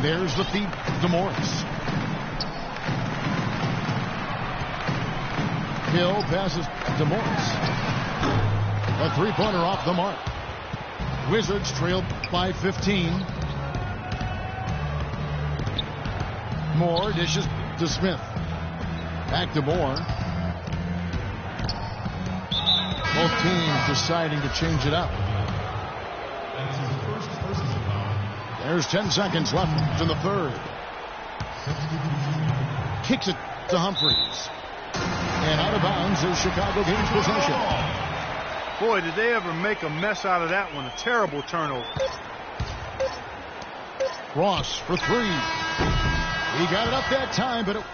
And there's the feed to Morris. Hill passes to Morris. A three-pointer off the mark. Wizards trail by 15. Moore dishes to Smith. Back to Moore. Both teams deciding to change it up. There's 10 seconds left in the third. Kicks it to Humphries. And out of bounds as Chicago gains possession. Boy, did they ever make a mess out of that one. A terrible turnover. Ross for three. He got it up that time, but it...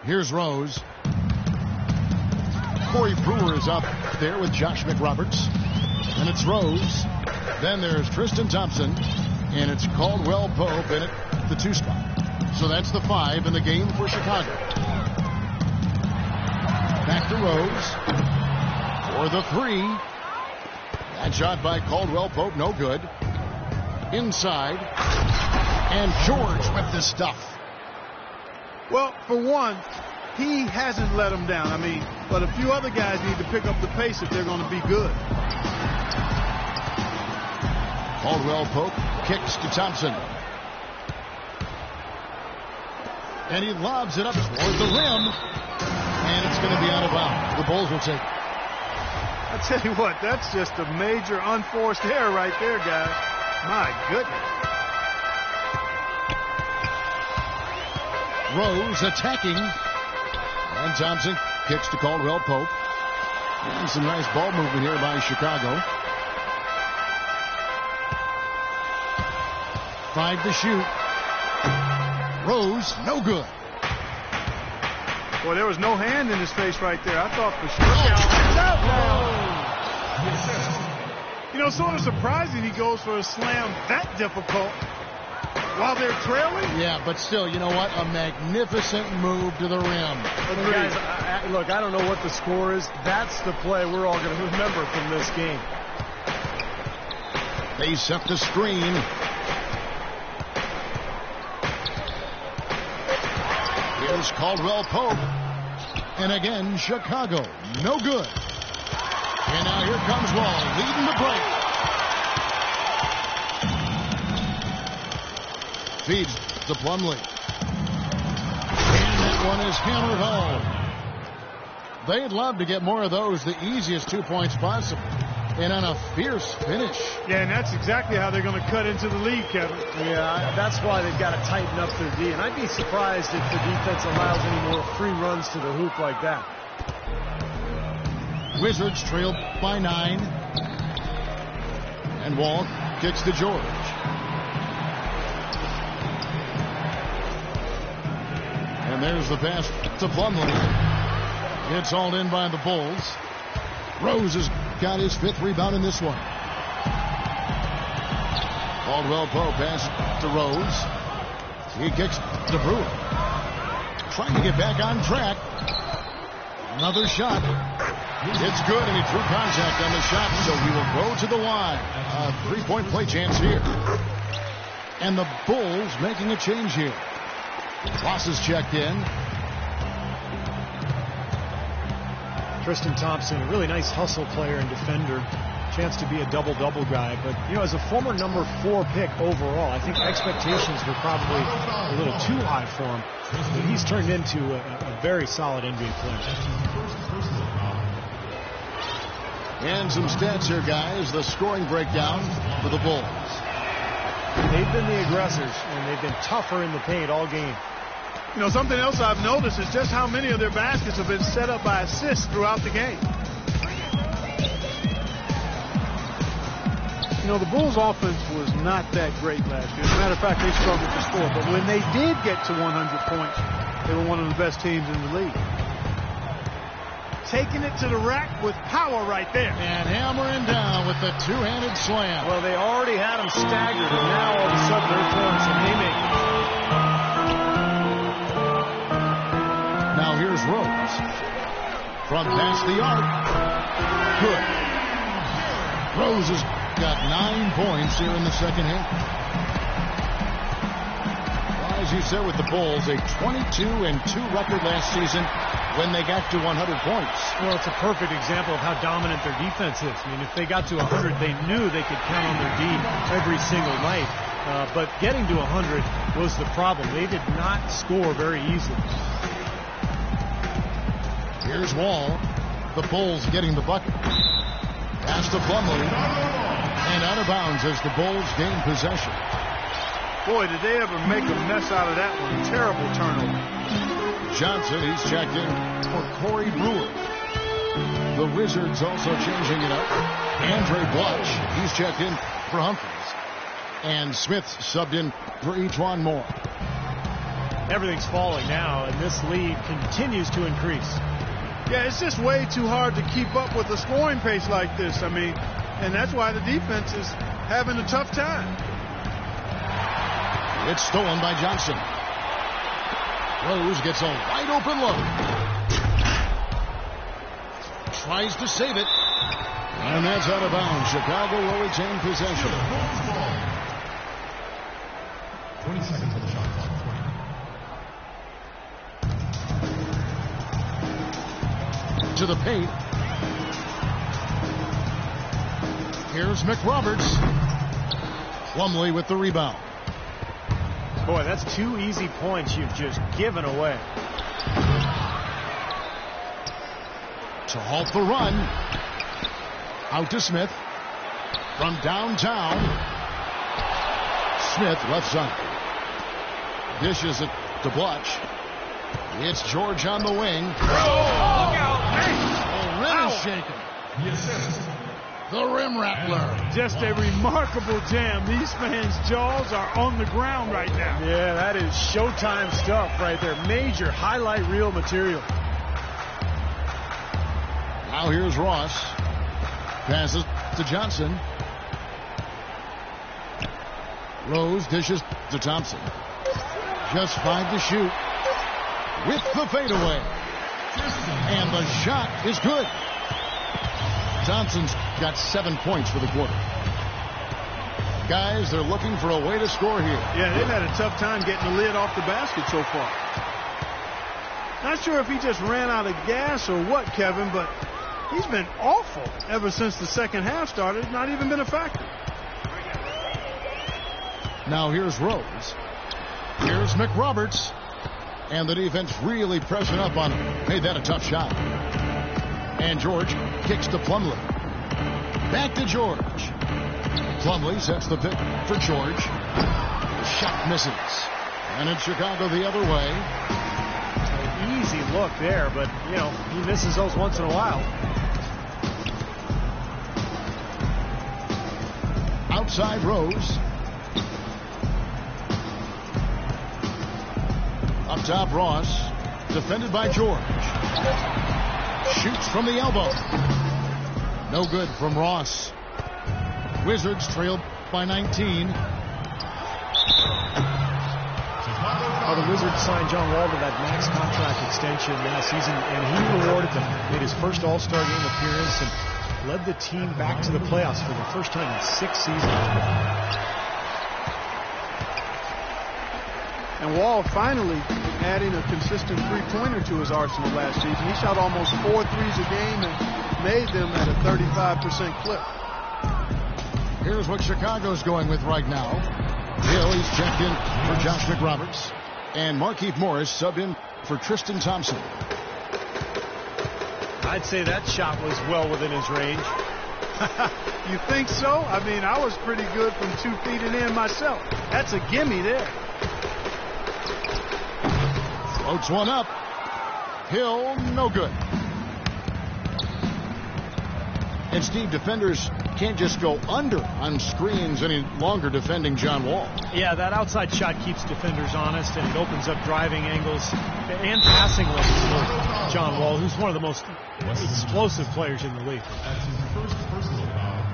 Here's Rose. Corey Brewer is up there with Josh McRoberts. And it's Rose. Then there's Tristan Thompson. And it's Caldwell Pope in at the 2 spot. So that's the 5 in the game for Chicago. Back to Rose. For the 3. That shot by Caldwell Pope, no good. Inside. And George with the stuff. Well, for one, he hasn't let them down. I mean, but a few other guys need to pick up the pace if they're going to be good. Caldwell Pope kicks to Thompson. And he lobs it up toward the rim. And it's going to be out of bounds. The Bulls will take it. I tell you what, that's just a major unforced error right there, guys. My goodness. Rose attacking. And Thompson kicks to Caldwell Pope. And some nice ball movement here by Chicago. 5 to shoot. Rose, no good. Boy, there was no hand in his face right there. I thought for sure. You know, sort of surprising he goes for a slam that difficult while they're trailing. Yeah, but still, you know what? A magnificent move to the rim. Guys, look, I don't know what the score is. That's the play we're all going to remember from this game. They set the screen. Here's Caldwell Pope. And again, Chicago. No good. And now here comes Wall leading the break. Feeds to Plumlee. And that one is hammered home. They'd love to get more of those, the easiest 2 points possible. And on a fierce finish. Yeah, and that's exactly how they're going to cut into the lead, Kevin. Yeah, that's why they've got to tighten up their D. And I'd be surprised if the defense allows any more free runs to the hoop like that. Wizards trail by 9. And Wall kicks to George. And there's the pass to Plumlee. It's hauled in by the Bulls. Rose has got his 5th rebound in this one. Caldwell Pope pass to Rose. He kicks to Brewer. Trying to get back on track. Another shot. It's good, and he drew contact on the shot, so he will go to the line. A 3-point play chance here. And the Bulls making a change here. Ross is checked in. Tristan Thompson, a really nice hustle player and defender. Chance to be a double-double guy. But, you know, as a former number 4 pick overall, I think expectations were probably a little too high for him. But he's turned into a very solid NBA player. And some stats here, guys. The scoring breakdown for the Bulls. They've been the aggressors, and they've been tougher in the paint all game. You know, something else I've noticed is just how many of their baskets have been set up by assists throughout the game. You know, the Bulls' offense was not that great last year. As a matter of fact, they struggled to score. But when they did get to 100 points, they were one of the best teams in the league. taking it to the rack with power right there. And hammering down with the two-handed slam. Well, they already had him staggered, and now all of a sudden they're throwing some haymakers. Now here's Rose. From past the arc. Good. Rose has got 9 points here in the second half. Well, as you said with the Bulls, a 22-2 record last season when they got to 100 points. Well, it's a perfect example of how dominant their defense is. I mean, if they got to 100, they knew they could count on their D every single night. But getting to 100 was the problem. They did not score very easily. Here's Wall. The Bulls getting the bucket. Pass to Plumlee. And out of bounds as the Bulls gain possession. Boy, did they ever make a mess out of that one. Terrible turnover. Johnson, he's checked in for Corey Brewer. The Wizards also changing it up. Andre Blush, he's checked in for Humphries. And Smith subbed in for E'Twaun Moore. Everything's falling now, and this lead continues to increase. Yeah, it's just way too hard to keep up with a scoring pace like this. I mean, and that's why the defense is having a tough time. It's stolen by Johnson. Rose gets a wide open look. Tries to save it. And that's out of bounds. Chicago will retain possession. 20 seconds on the shot clock. To the paint. Here's McRoberts. Plumlee with the rebound. Boy, that's 2 easy points you've just given away. To halt the run. Out to Smith. From downtown. Smith left side. Dishes it to Blush. It's George on the wing. Oh, look out. Hey. The rim is shaken. The assist. The rim rattler. Just a remarkable jam. These fans' jaws are on the ground right now. Yeah, that is Showtime stuff right there. Major highlight reel material. Now here's Ross. Passes to Johnson. Rose dishes to Thompson. Just 5 to shoot. With the fadeaway. And the shot is good. Thompson's got 7 points for the quarter. Guys, they're looking for a way to score here. Yeah, they've had a tough time getting the lid off the basket so far. Not sure if he just ran out of gas or what, Kevin, but he's been awful ever since the second half started. Not even been a factor. Now here's Rose. Here's McRoberts. And the defense really pressing up on him. Made that a tough shot. And George kicks to Plumlee. Back to George. Plumlee sets the pick for George. Shot misses. And it's Chicago the other way. An easy look there, but, you know, he misses those once in a while. Outside Rose. Up top, Ross. Defended by George. Shoots from the elbow. No good from Ross. Wizards trailed by 19. The Wizards signed John Wall to that max contract extension last season, and he rewarded them. Made his first All-Star game appearance and led the team back to the playoffs for the first time in 6 seasons. And Wall finally adding a consistent three-pointer to his arsenal last season. He shot almost 4 threes a game and made them at a 35% clip. Here's what Chicago's going with right now. Hill, he's checked in for Josh McRoberts. And Markieff Morris subbed in for Tristan Thompson. I'd say that shot was well within his range. You think so? I mean, I was pretty good from 2 feet and in myself. That's a gimme there. Floats one up. Hill, no good. And Steve, defenders can't just go under on screens any longer defending John Wall. Yeah, that outside shot keeps defenders honest, and it opens up driving angles and passing lanes for John Wall, who's one of the most explosive players in the league. That's his first personal foul.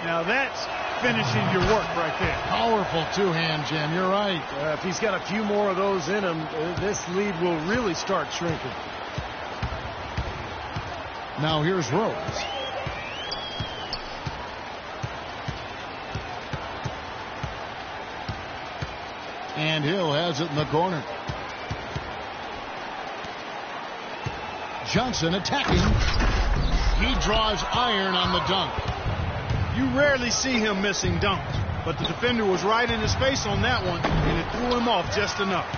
Now that's finishing your work right there. Powerful two-hand jam, you're right. If he's got a few more of those in him, this lead will really start shrinking. Now here's Rose. And Hill has it in the corner. Johnson attacking. He draws iron on the dunk. You rarely see him missing dunks, but the defender was right in his face on that one, and it threw him off just enough.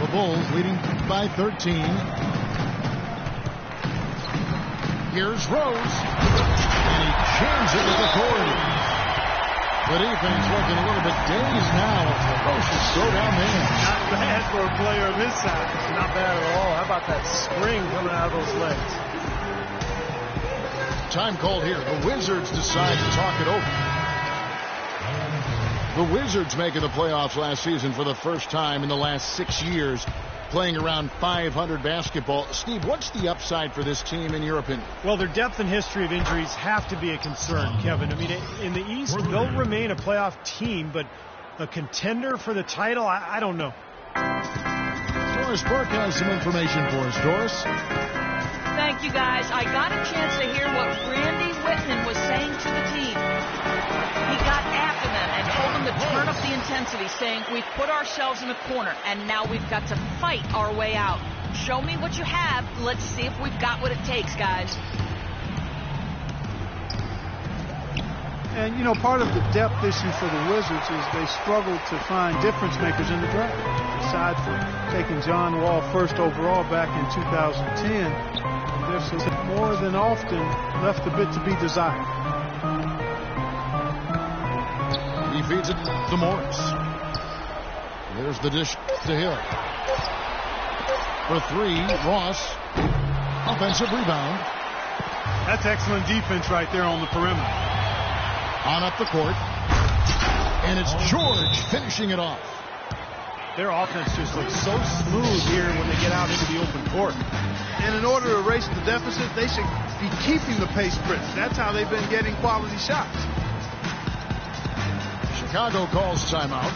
The Bulls leading by 13. Here's Rose. And he jams it with authority. The defense looking a little bit dazed now. Ferocious throw down there. Not bad for a player of his size. Not bad at all. How about that spring coming out of those legs? Time called here. The Wizards decide to talk it over. The Wizards making the playoffs last season for the first time in the last 6 years, playing around 500 basketball. Steve, what's the upside for this team in your opinion? Well, their depth and history of injuries have to be a concern, Kevin. I mean, in the East, they'll remain a playoff team, but a contender for the title, I don't know. Doris Burke has some information for us. Doris? Thank you, guys. I got a chance to hear what Randy Whitman was saying to the team. He got after them and told them to turn up the intensity, saying, we've put ourselves in a corner, and now we've got to fight our way out. Show me what you have. Let's see if we've got what it takes, guys. And, you know, part of the depth issue for the Wizards is they struggle to find difference makers in the draft. Aside from taking John Wall first overall back in 2010, there's more than often left a bit to be desired. He feeds it to Morris. There's the dish to Hill. For three, Ross. Offensive rebound. That's excellent defense right there on the perimeter. On up the court. And it's George finishing it off. Their offense just looks so smooth here when they get out into the open court. And in order to erase the deficit, they should be keeping the pace brisk. That's how they've been getting quality shots. Chicago calls timeout.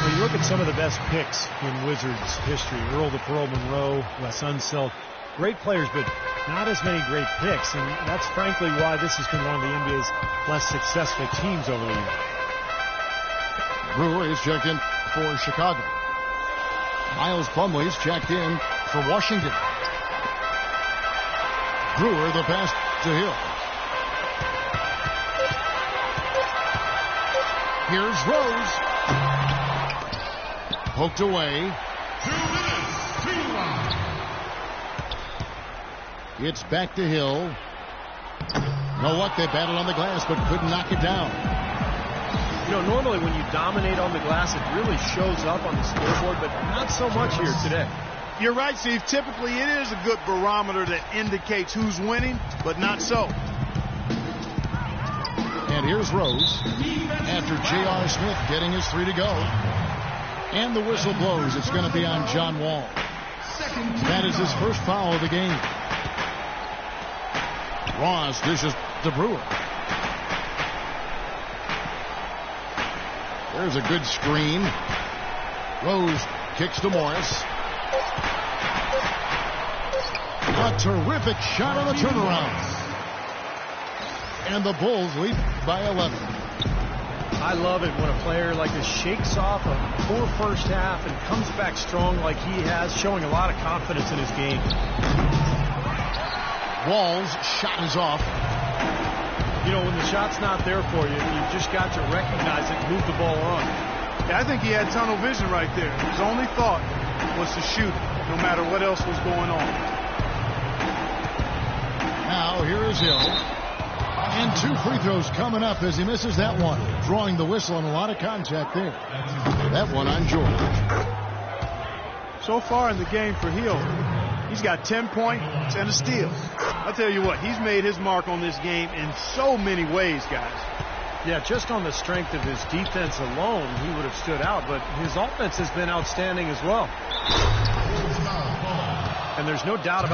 When you look at some of the best picks in Wizards history, Earl the Pearl Monroe, Wes Unseld, great players, but not as many great picks. And that's frankly why this has been one of the NBA's less successful teams over the years. Brewer is checked in for Chicago. Miles Plumlee's checked in for Washington. Brewer the pass to Hill. Here's Rose. Poked away. 2 minutes. It's back to Hill. You know what? They battled on the glass but couldn't knock it down. You know, normally when you dominate on the glass, it really shows up on the scoreboard, but not so much here today. You're right, Steve. Typically, it is a good barometer that indicates who's winning, but not so. And here's Rose after J.R. Smith getting his 3 to go. And the whistle blows. It's going to be on John Wall. That is his first foul of the game. Ross dishes to Brewer. There's a good screen. Rose kicks to Morris. A terrific shot on the turnaround. And the Bulls lead by 11. I love it when a player like this shakes off a poor first half and comes back strong like he has, showing a lot of confidence in his game. Wall's shot is off. You know, when the shot's not there for you, you've just got to recognize it and move the ball on. Yeah, I think he had tunnel vision right there. His only thought was to shoot it, no matter what else was going on. Now, here is Hill. And 2 free throws coming up as he misses that one. Drawing the whistle and a lot of contact there. That one on George. So far in the game for Hill, He's got 10 points and a steal. I'll tell you what, he's made his mark on this game in so many ways, guys. Yeah, just on the strength of his defense alone, he would have stood out, but his offense has been outstanding as well. And there's no doubt about